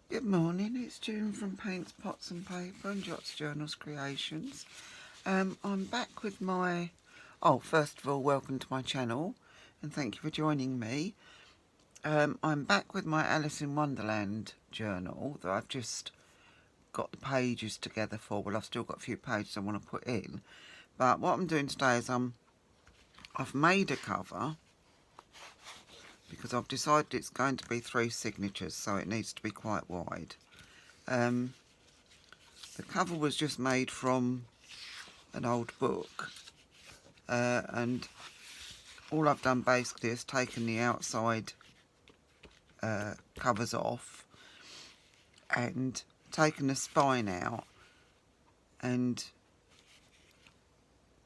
Good morning, it's June from Paintspotsandpaper and JOTJournalsCreations. I'm back with my... Oh, first of all, welcome to my channel and thank you for joining me. I'm back with my Alice in Wonderland journal that I've just got the pages together for. Well, I've still got a few pages I want to put in. But what I'm doing today is I've made a cover because I've decided it's going to be 3 signatures, so it needs to be quite wide. The cover was just made from an old book, and all I've done basically is taken the outside covers off and taken the spine out and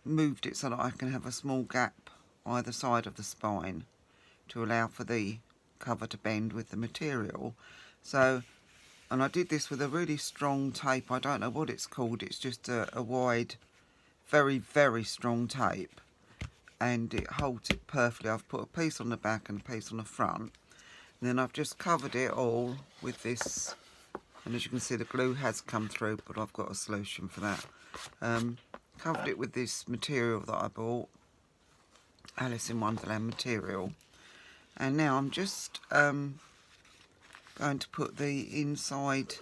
moved it so that I can have a small gap either side of the spine to allow for the cover to bend with the material. So, and I did this with a really strong tape. I don't know what it's called. It's just a wide, very, very strong tape, and it holds it perfectly. I've put a piece on the back and a piece on the front, and then I've just covered it all with this, and as you can see the glue has come through, but I've got a solution for that. Covered it with this material that I bought, Alice in Wonderland material, and now I'm just going to put the inside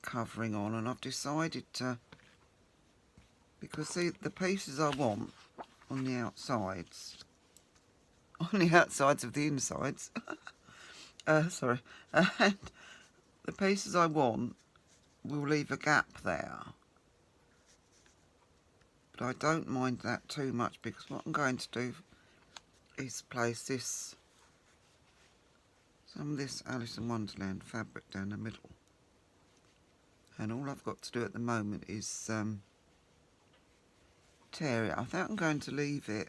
covering on, and I've decided to, because see, the pieces I want on the outsides, of the insides, sorry, and the pieces I want will leave a gap there, but I don't mind that too much, because what I'm going to do is place some of this Alice in Wonderland fabric down the middle, and all I've got to do at the moment is tear it. I think I'm going to leave it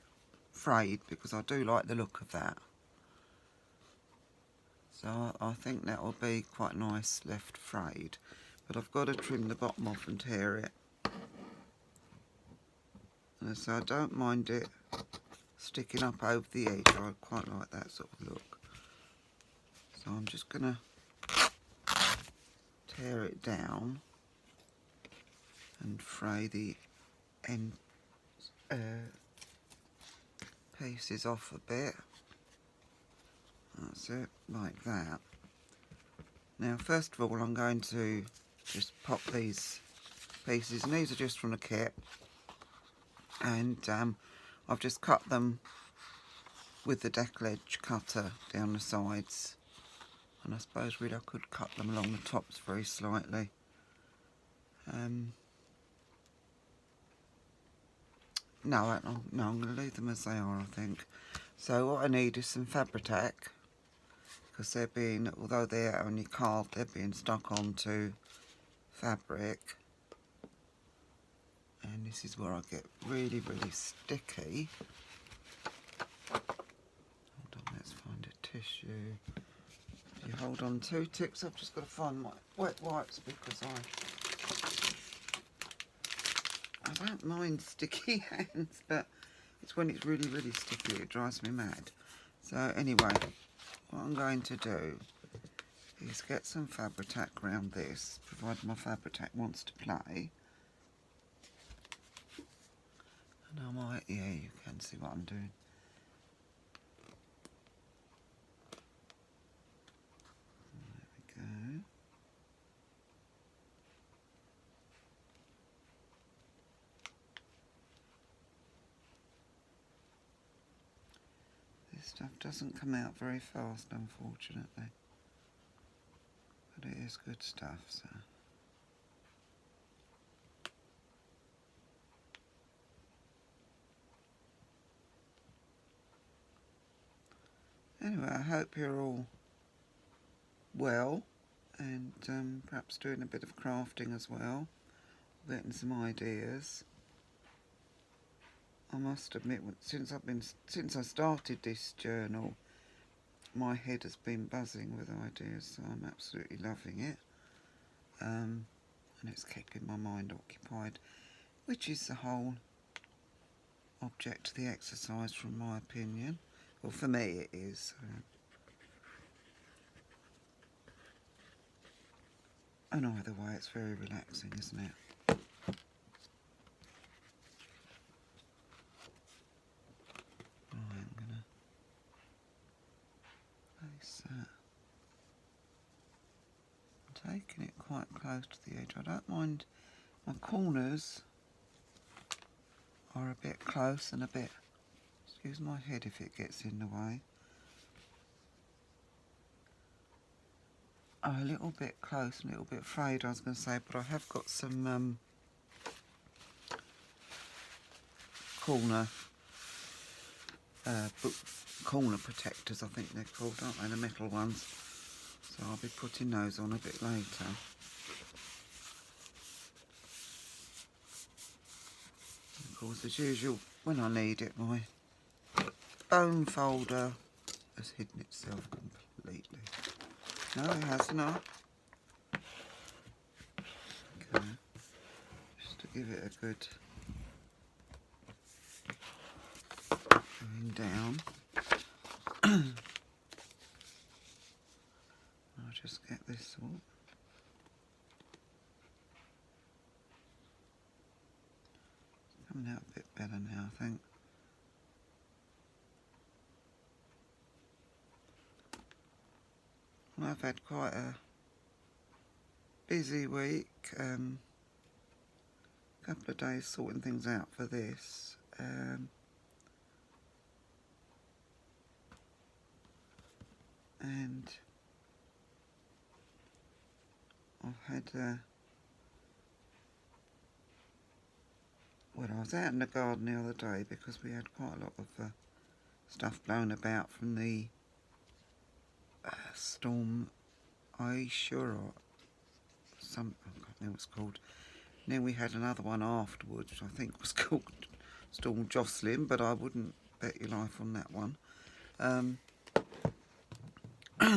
frayed because I do like the look of that, so I think that will be quite nice left frayed, but I've got to trim the bottom off and tear it, and so I don't mind it sticking up over the edge. I quite like that sort of look, so I'm just going to tear it down and fray the end pieces off a bit. That's it, like that. Now first of all I'm going to just pop these pieces, and these are just from the kit, and I've just cut them with the deckle edge cutter down the sides, and I suppose really I could cut them along the tops very slightly. No, I'm going to leave them as they are, I think. So what I need is some Fabri-Tac, because they're being, although they're only carved, they're being stuck onto fabric. And this is where I get really, really sticky. Hold on, let's find a tissue. If you hold on 2 ticks, I've just got to find my wet wipes, because I don't mind sticky hands, but it's when it's really, really sticky, it drives me mad. So anyway, what I'm going to do is get some Fabri-Tac around this, provided my Fabri-Tac wants to play. And I might, yeah, you can see what I'm doing. There we go. This stuff doesn't come out very fast, unfortunately, but it is good stuff. So anyway, I hope you're all well, and perhaps doing a bit of crafting as well, getting some ideas. I must admit, since I started this journal, my head has been buzzing with ideas, so I'm absolutely loving it. And it's keeping my mind occupied, which is the whole object of the exercise, from my opinion. Well, for me it is. And either way, it's very relaxing, isn't it? Right, I'm going to place that. I'm taking it quite close to the edge. I don't mind, my corners are a bit close and a bit, excuse my head if it gets in the way, are a little bit close and a little bit frayed, I was going to say, but I have got some corner corner protectors, I think they're called, aren't they, the metal ones, so I'll be putting those on a bit later. Of course, as usual, when I need it, my bone folder has hidden itself completely. No, it has not. Okay, just to give it a good going down. I'll just get this all. Coming out a bit better now, I think. Well, I've had quite a busy week. Couple of days sorting things out for this. And I've had well, I was out in the garden the other day because we had quite a lot of stuff blown about from the storm Aisha or some, I can't remember what it's called. And then we had another one afterwards, which I think was called Storm Jocelyn, but I wouldn't bet your life on that one.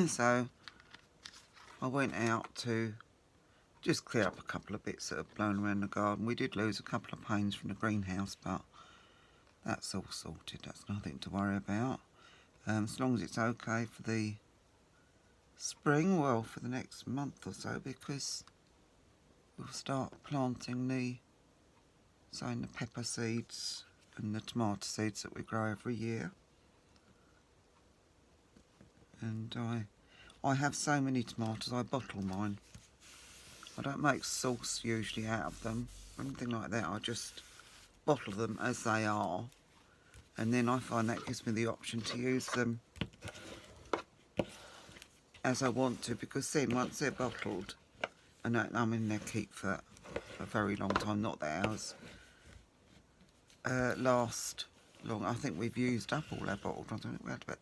So I went out to just clear up a couple of bits that have blown around the garden. We did lose a couple of panes from the greenhouse, but that's all sorted. That's nothing to worry about. As long as it's okay for the spring, well, for the next month or so, because we'll start planting sowing the pepper seeds and the tomato seeds that we grow every year. And I have so many tomatoes, I bottle mine. I don't make sauce usually out of them or anything like that. I just bottle them as they are, and then I find that gives me the option to use them as I want to, because then once they're bottled, and I'm in their keep for a very long time, not that ours last long. I think we've used up all our bottles. I think we had about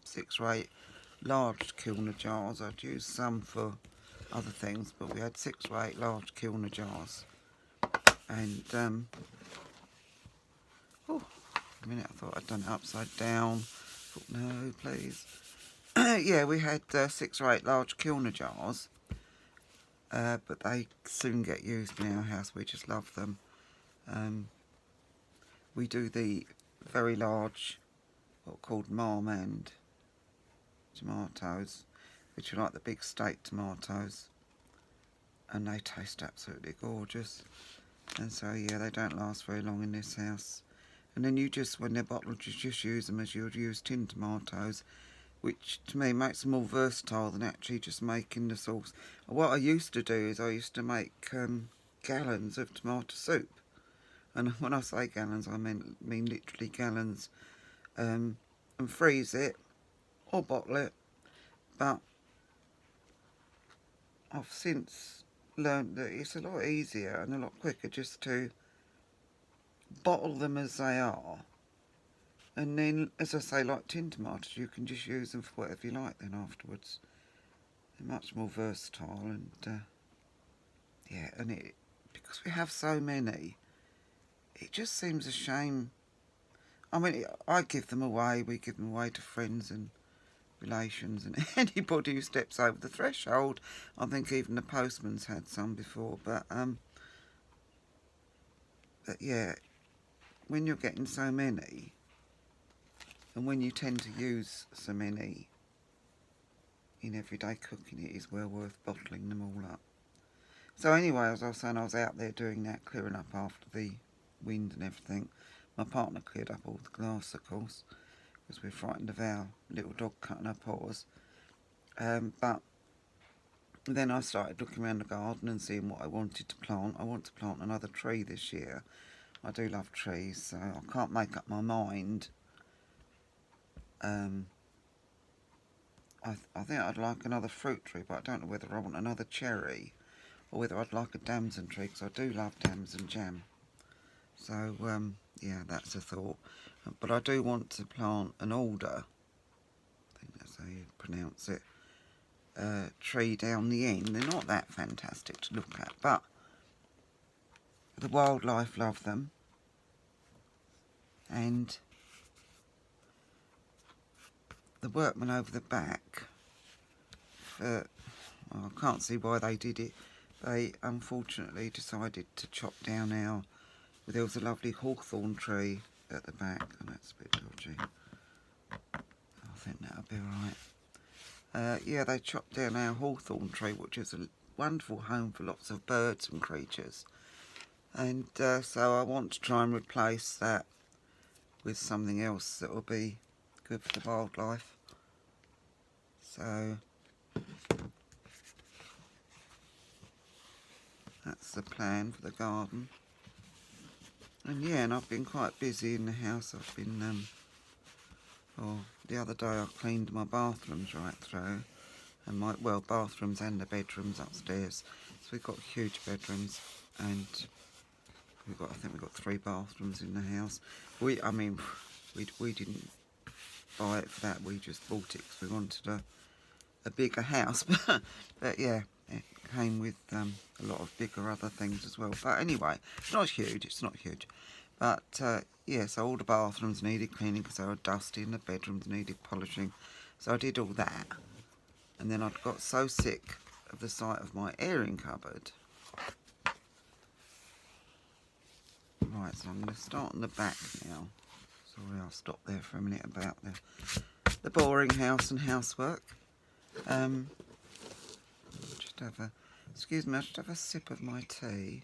6 or 8 large kilner jars. I'd used some for other things, but we had 6 or 8 large kilner jars. And oh, a minute, I thought I'd done it upside down. Thought, no, please. Yeah, we had 6 or 8 large kilner jars, but they soon get used in our house. We just love them. We do the very large, what are called Marmande tomatoes, which are like the big steak tomatoes, and they taste absolutely gorgeous. And so yeah, they don't last very long in this house. And then you just, when they're bottled, you just use them as you would use tin tomatoes, which to me makes them more versatile than actually just making the sauce. What I used to do is I used to make gallons of tomato soup. And when I say gallons, I mean literally gallons, and freeze it or bottle it. But I've since learned that it's a lot easier and a lot quicker just to bottle them as they are. And then, as I say, like tin tomatoes, you can just use them for whatever you like then afterwards. They're much more versatile, and yeah, and because we have so many, it just seems a shame. I mean, I give them away, we give them away to friends and relations and anybody who steps over the threshold. I think even the postman's had some before, but yeah, when you're getting so many, and when you tend to use so many in everyday cooking, it is well worth bottling them all up. So anyway, as I was saying, I was out there doing that, clearing up after the wind and everything. My partner cleared up all the glass, of course, because we're frightened of our little dog cutting her paws. But then I started looking around the garden and seeing what I wanted to plant. I want to plant another tree this year. I do love trees, so I can't make up my mind. I think I'd like another fruit tree, but I don't know whether I want another cherry or whether I'd like a damson tree, because I do love damson jam. So, yeah, that's a thought. But I do want to plant an alder, I think that's how you pronounce it, tree down the end. They're not that fantastic to look at, but the wildlife love them. And the workmen over the back, well, I can't see why they did it. They unfortunately decided to chop down our... There was a lovely hawthorn tree at the back, and that's a bit dodgy. I think that'll be alright. Yeah, they chopped down our hawthorn tree, which is a wonderful home for lots of birds and creatures. And so I want to try and replace that with something else that will be good for the wildlife. So that's the plan for the garden. And yeah, and I've been quite busy in the house. I've been, the other day I cleaned my bathrooms right through. And bathrooms and the bedrooms upstairs. So we've got huge bedrooms, and I think we've got 3 bathrooms in the house. We didn't buy it for that. We just bought it because we wanted a bigger house. But yeah, it came with a lot of bigger other things as well. But anyway, it's not huge. But yeah, so all the bathrooms needed cleaning because they were dusty, and the bedrooms needed polishing. So I did all that. And then I got so sick of the sight of my airing cupboard. Right, so I'm going to start on the back now. Sorry, I'll stop there for a minute about the boring house and housework. Excuse me, I'll just have a sip of my tea,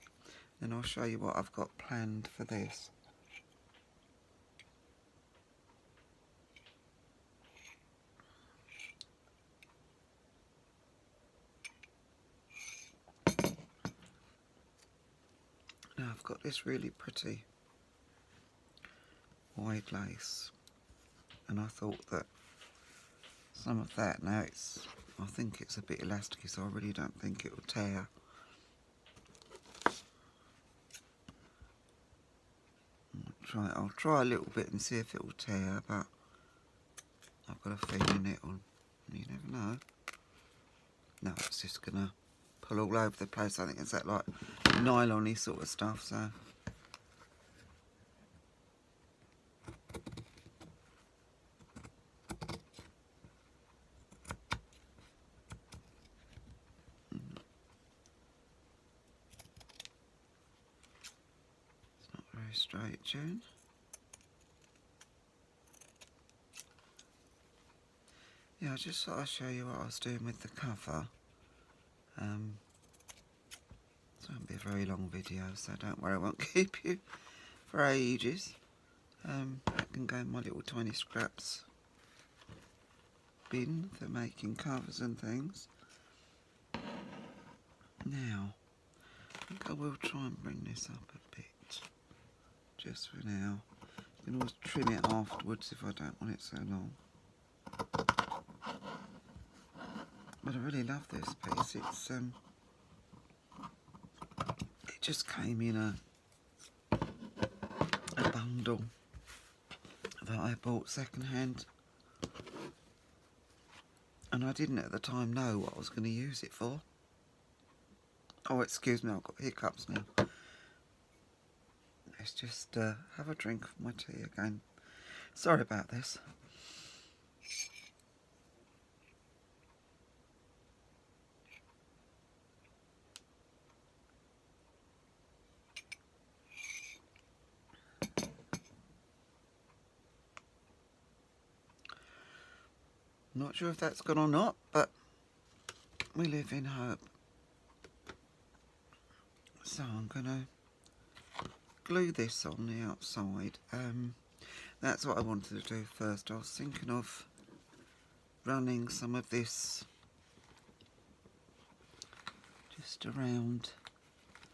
then I'll show you what I've got planned for this. Now I've got this really pretty wide lace, and I thought that some of that, I think it's a bit elasticy, so I really don't think it will tear. I'll try a little bit and see if it will tear, but I've got a feeling it will. You never know. No, it's just gonna pull all over the place. I think it's that like nylon-y sort of stuff, so. It's not very straight, June. Yeah, I just thought I'd show you what I was doing with the cover. It won't be a very long video, so don't worry, I won't keep you for ages. That can go in my little tiny scraps bin for making covers and things. Now, I think I will try and bring this up a bit, just for now. You can always trim it afterwards if I don't want it so long. But I really love this piece. It's it just came in a bundle that I bought second-hand, and I didn't at the time know what I was going to use it for. Oh, excuse me, I've got hiccups now. Let's just have a drink of my tea again. Sorry about this. Not sure if that's good or not, but we live in hope. So I'm going to glue this on the outside. That's what I wanted to do first. I was thinking of running some of this just around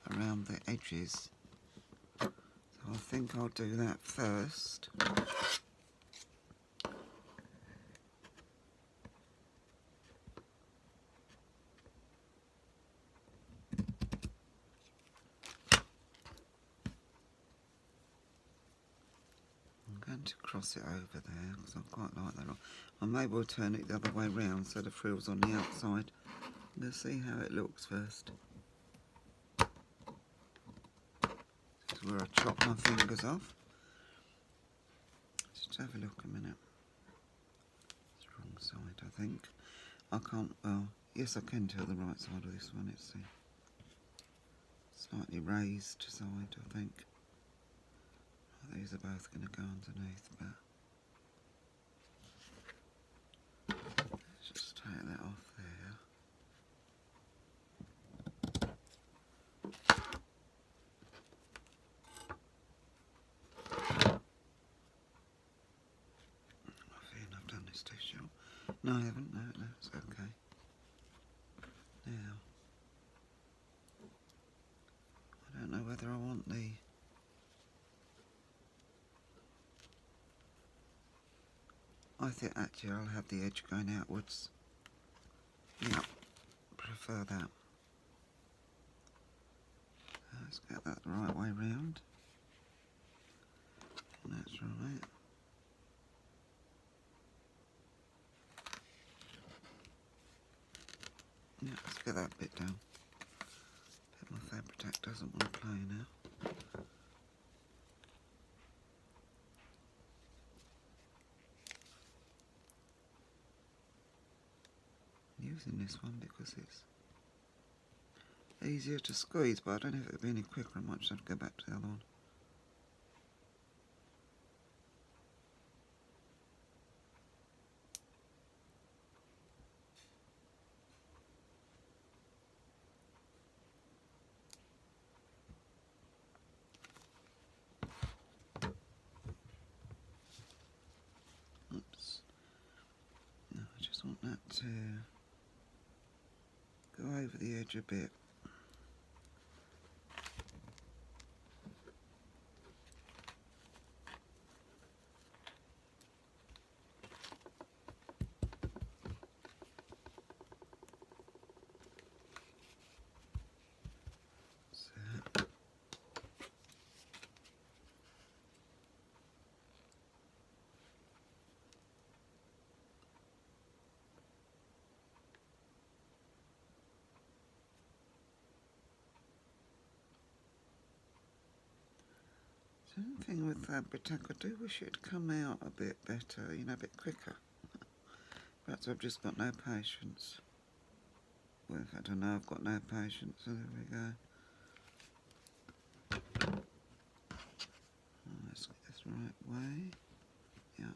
the edges. So I think I'll do that first. I'm going to cross it over there because I quite like that. I may well turn it the other way round so the frill's on the outside. I'm going to see how it looks first. This is where I chop my fingers off. Just have a look a minute. It's the wrong side, I think. I can't, well, yes I can tell the right side of this one. It's the slightly raised side, I think. These are both going to go underneath, but let's just take that off there. I feel I've done this too short. No, I haven't. No, it's okay. Now, I don't know whether I want the I think actually I'll have the edge going outwards. Yeah, prefer that. Let's get that the right way round. That's right. Yeah, let's get that bit down. Bet my Fabri-Tac doesn't want to play now. Using this one because it's easier to squeeze, but I don't know if it'll be any quicker. I might just have to go back to the other one. Oops. No, I just want that to go over the edge a bit. The thing with Fabri-Tac, I do wish it'd come out a bit better, you know, a bit quicker. Perhaps I've just got no patience. Well, in fact, I know I've got no patience, so there we go. Oh, let's get this the right way. Yeah.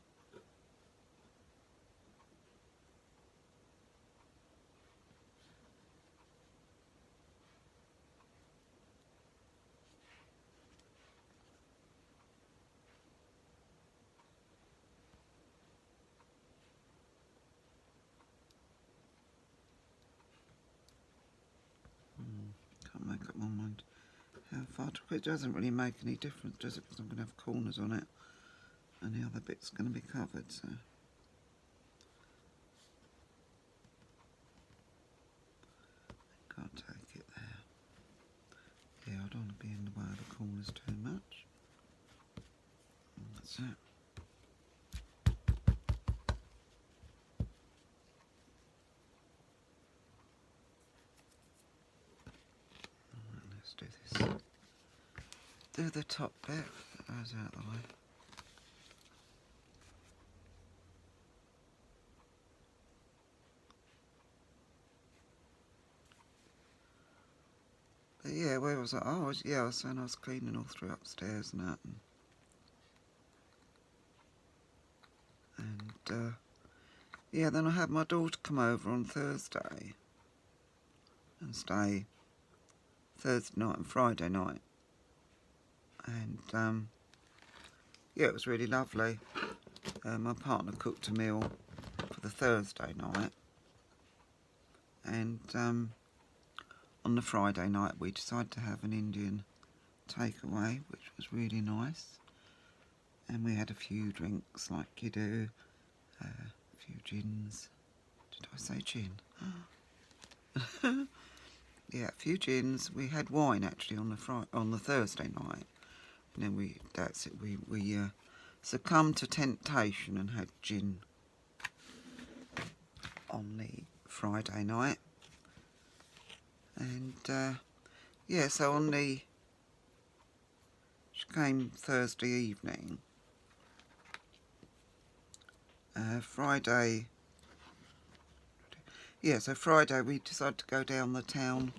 Can't make up my mind how far to put. It doesn't really make any difference, does it? Because I'm going to have corners on it and the other bit's going to be covered, so. Can't take it there. Yeah, I don't want to be in the way of the corners too much. And that's it. Let's do this. Do the top bit, that goes out of the way. But yeah, where was I? Oh, yeah, I was saying I was cleaning all through upstairs and that. And yeah, then I had my daughter come over on Thursday and stay Thursday night and Friday night. And yeah, it was really lovely. My partner cooked a meal for the Thursday night, and on the Friday night we decided to have an Indian takeaway, which was really nice. And we had a few drinks like you do, a few gins. Did I say gin? Yeah, a few gins. We had wine actually on the Thursday night, and then we succumbed to temptation and had gin on the Friday night. And yeah, so on the came Thursday evening. Friday. Yeah, so Friday we decided to go down the town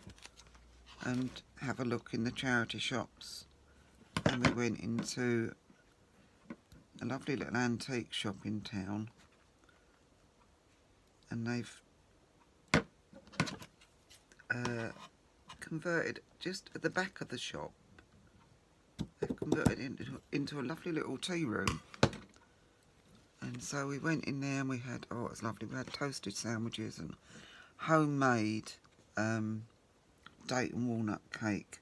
and have a look in the charity shops, and we went into a lovely little antique shop in town, and they've converted, just at the back of the shop, they've converted into a lovely little tea room. And so we went in there and we had, oh, it was lovely, we had toasted sandwiches and homemade date and walnut cake.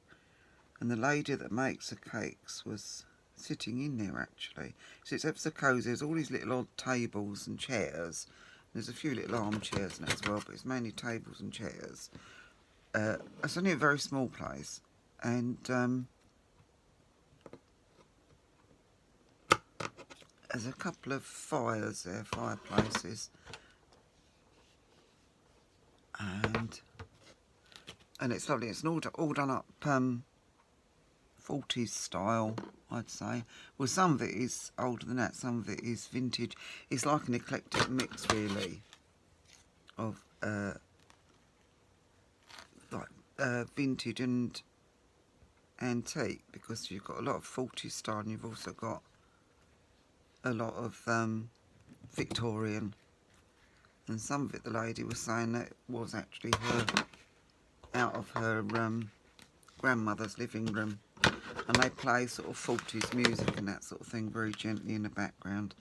And the lady that makes the cakes was sitting in there actually. So it's ever so cosy. There's all these little odd tables and chairs. There's a few little armchairs in it as well, but it's mainly tables and chairs. It's only a very small place, and there's a couple of fires there, fireplaces, and it's lovely. It's all done up 40s style, I'd say. Well, some of it is older than that, some of it is vintage. It's like an eclectic mix, really, of vintage and antique, because you've got a lot of 40s style and you've also got a lot of Victorian. And some of it, the lady was saying that was actually her, out of her grandmother's living room, and they play sort of 40s music and that sort of thing very gently in the background.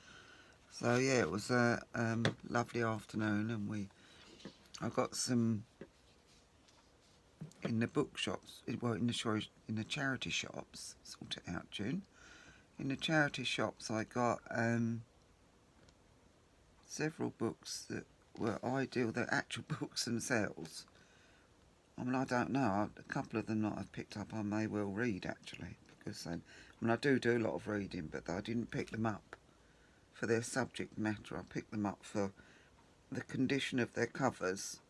So yeah, it was a lovely afternoon, and I got some in the bookshops, well, in the charity shops. Sort it out, June. In the charity shops, I got several books that were ideal. They're actual books themselves. I mean, I don't know. A couple of them that I've picked up, I may well read actually, because I do a lot of reading, but I didn't pick them up for their subject matter. I picked them up for the condition of their covers,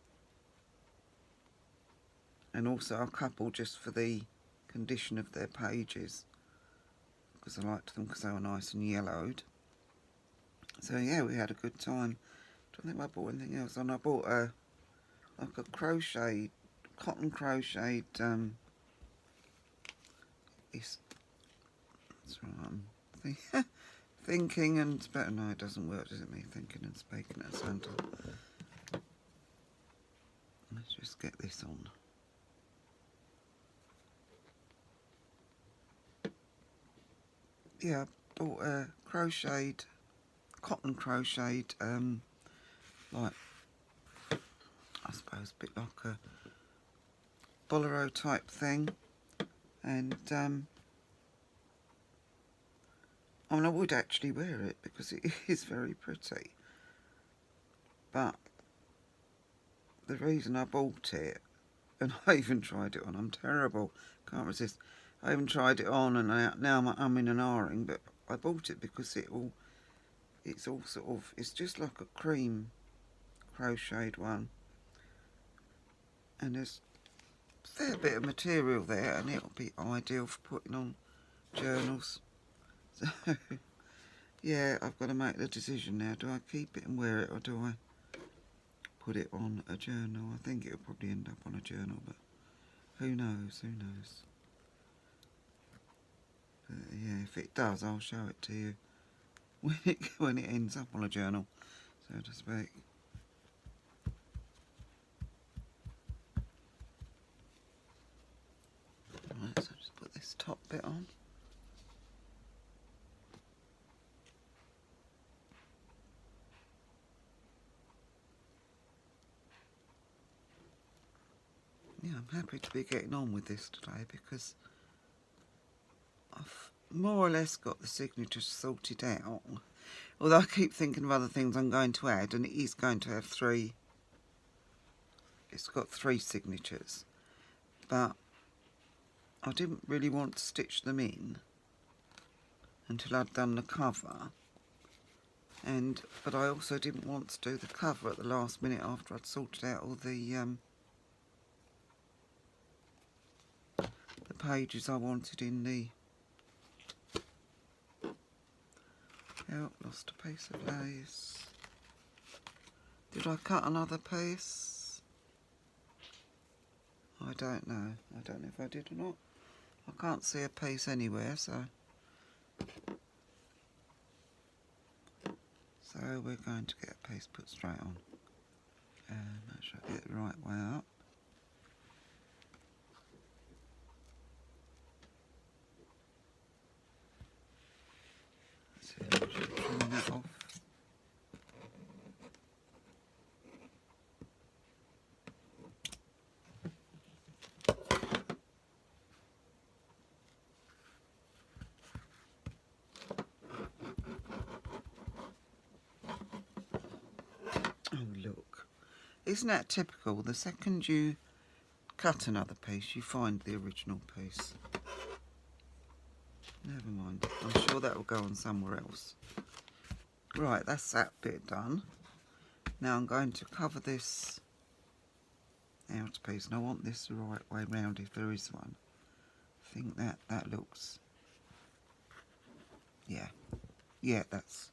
and also a couple just for the condition of their pages, because I liked them because they were nice and yellowed. So yeah, we had a good time. I don't think I bought anything else. And I bought like a cotton crocheted it's right, thinking and better. No, it doesn't work, does it? Me thinking and speaking at Santa. Let's just get this on. Yeah, I bought a cotton crocheted, like, I suppose a bit like a bolero type thing, and I mean, I would actually wear it because it is very pretty, but the reason I bought it, and I even tried it on, I'm terrible, can't resist, I even tried it on, and now I'm in an ahhing, but I bought it because it's all sort of, it's just like a cream crocheted one, and there's a fair bit of material there, and it'll be ideal for putting on journals. So yeah, I've got to make the decision now. Do I keep it and wear it, or do I put it on a journal? I think it'll probably end up on a journal, but who knows, But yeah, if it does, I'll show it to you when it ends up on a journal, so to speak. top bit on. Yeah, I'm happy to be getting on with this today because I've more or less got the signatures sorted out. Although I keep thinking of other things I'm going to add, and it is going to have three. It's got 3 signatures, but I didn't really want to stitch them in until I'd done the cover. But I also didn't want to do the cover at the last minute after I'd sorted out all the pages I wanted in the... Oh, lost a piece of lace. Did I cut another piece? I don't know. I don't know if I did or not. I can't see a piece anywhere, so we're going to get a piece put straight on. And make sure I get it the right way up. See, I should trim that off. Oh look, isn't that typical? The second you cut another piece, you find the original piece. Never mind, I'm sure that will go on somewhere else. Right, that's that bit done. Now I'm going to cover this outer piece, and I want this the right way round if there is one. I think that looks... Yeah, that's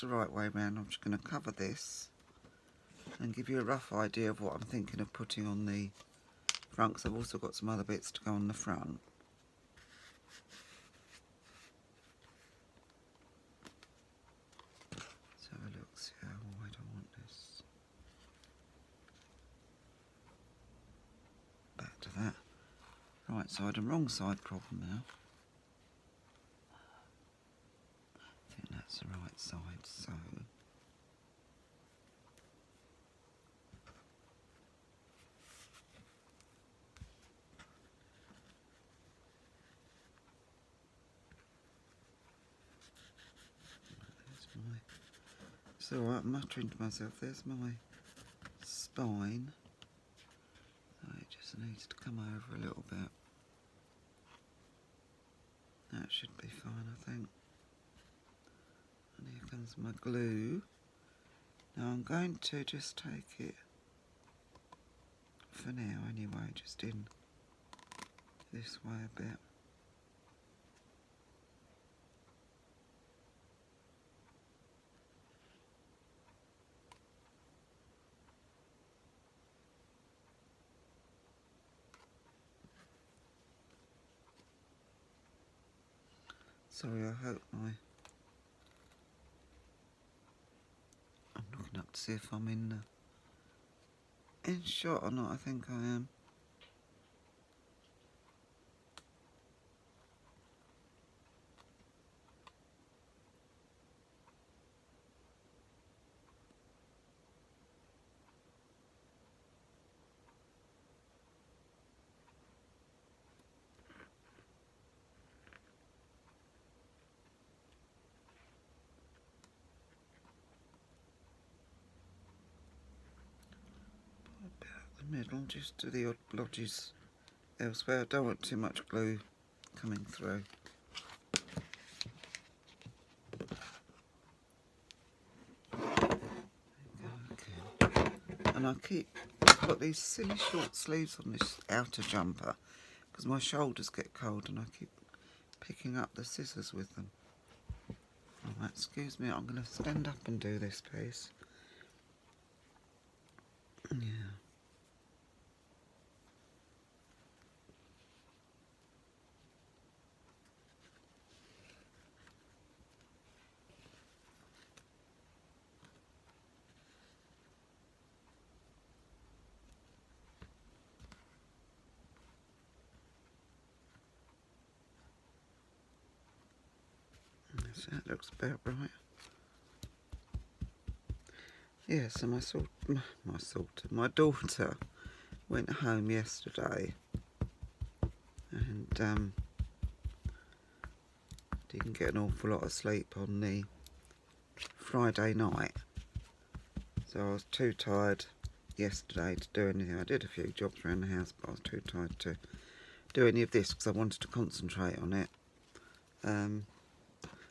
the right way round. I'm just going to cover this and give you a rough idea of what I'm thinking of putting on the front, because I've also got some other bits to go on the front. Let's have a look, see how wide I want this. Back to that. Right side and wrong side problem now. I think that's the right side, so... It's alright, I'm muttering to myself, there's my spine. So it just needs to come over a little bit. That should be fine, I think. And here comes my glue. Now I'm going to just take it, for now anyway, just in this way a bit. Sorry, I hope I'm looking up to see if I'm in shot or not. I think I am. Middle, just do the odd blotches elsewhere. I don't want too much glue coming through. Okay. And I've got these silly short sleeves on this outer jumper because my shoulders get cold and I keep picking up the scissors with them. Alright, excuse me, I'm going to stand up and do this piece. Yeah. So that looks about right. Yeah, so my daughter went home yesterday and didn't get an awful lot of sleep on the Friday night. So I was too tired yesterday to do anything. I did a few jobs around the house, but I was too tired to do any of this because I wanted to concentrate on it.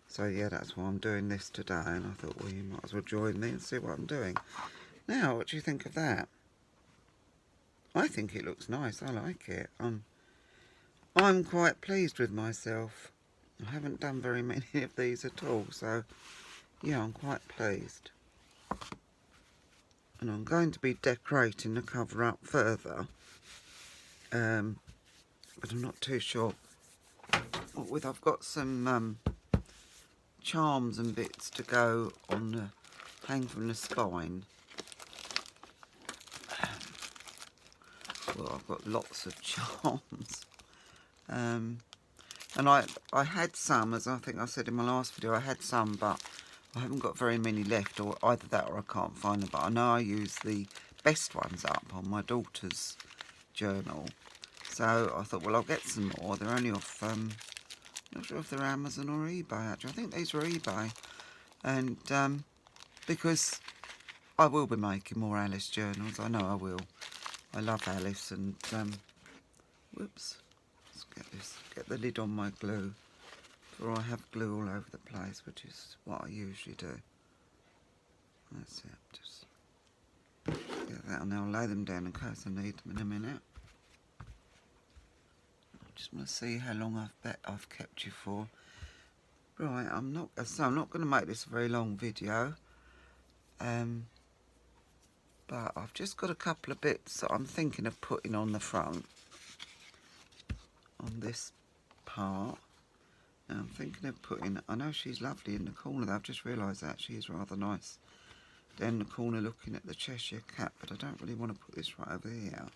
So yeah, that's why I'm doing this today, and I thought, well, you might as well join me and see what I'm doing. Now, what do you think of that? I think it looks nice. I like it. I'm quite pleased with myself. I haven't done very many of these at all, so yeah, I'm quite pleased. And I'm going to be decorating the cover up further, but I'm not too sure what with. I've got some charms and bits to go on the hang from the spine. Well, I've got lots of charms. And I had some, as I think I said in my last video, I had some, but I haven't got very many left, or either that or I can't find them. But I know I use the best ones up on my daughter's journal. So I thought, well, I'll get some more. They're only off, not sure if they're Amazon or eBay, actually. I think these were eBay. And because I will be making more Alice journals. I know I will. I love Alice, and whoops. Get the lid on my glue, for I have glue all over the place, which is what I usually do. That's it. Just get that, and I'll lay them down in case I need them in a minute. I just want to see how long I've kept you for. Right, I'm not going to make this a very long video. But I've just got a couple of bits that I'm thinking of putting on the front. On this part. Now I'm thinking of putting, I know she's lovely in the corner though, I've just realised that she is rather nice down the corner looking at the Cheshire Cat, but I don't really want to put this right over here.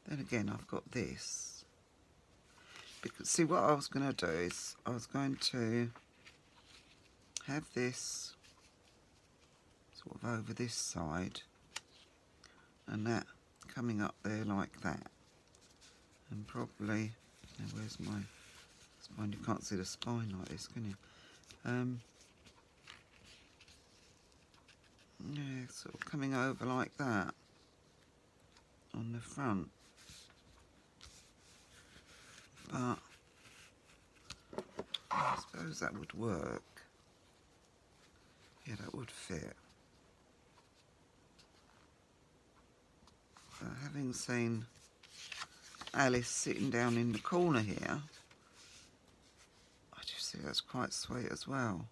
Then again, I've got this. Because, see, what I was going to do is, I was going to have this sort of over this side, and that coming up there like that. And probably, now where's my spine? You can't see the spine like this, can you? Yeah, sort of coming over like that on the front. But I suppose that would work. Yeah, that would fit. But having seen Alice sitting down in the corner here, I just think that's quite sweet as well.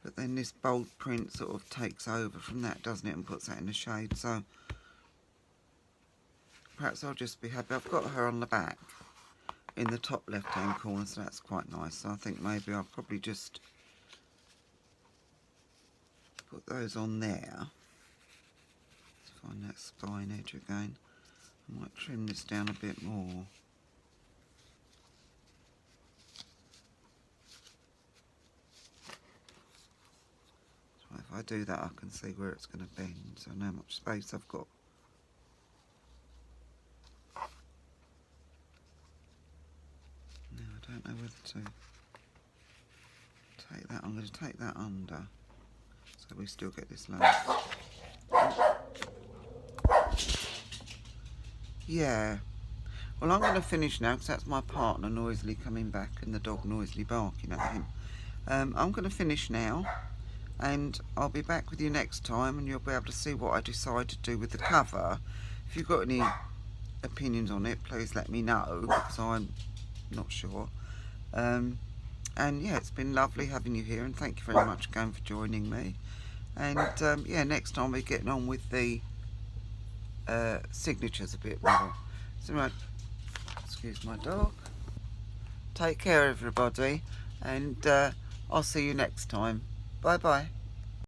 But then this bold print sort of takes over from that, doesn't it, and puts that in the shade. So perhaps I'll just be happy. I've got her on the back in the top left hand corner, so that's quite nice. So I think maybe I'll probably just put those on there. Let's find that spine edge again. I might trim this down a bit more. So if I do that, I can see where it's going to bend, so I know how much space I've got. Now I don't know whether to take that. I'm going to take that under, so we still get this lace. Yeah. Well, I'm going to finish now because that's my partner noisily coming back and the dog noisily barking at him. I'm going to finish now, and I'll be back with you next time, and you'll be able to see what I decide to do with the cover. If you've got any opinions on it, please let me know, because I'm not sure. And yeah, it's been lovely having you here, and thank you very much again for joining me. And yeah, next time we're getting on with the signatures a bit more. So right, excuse my dog. Take care, everybody, and I'll see you next time. Bye bye.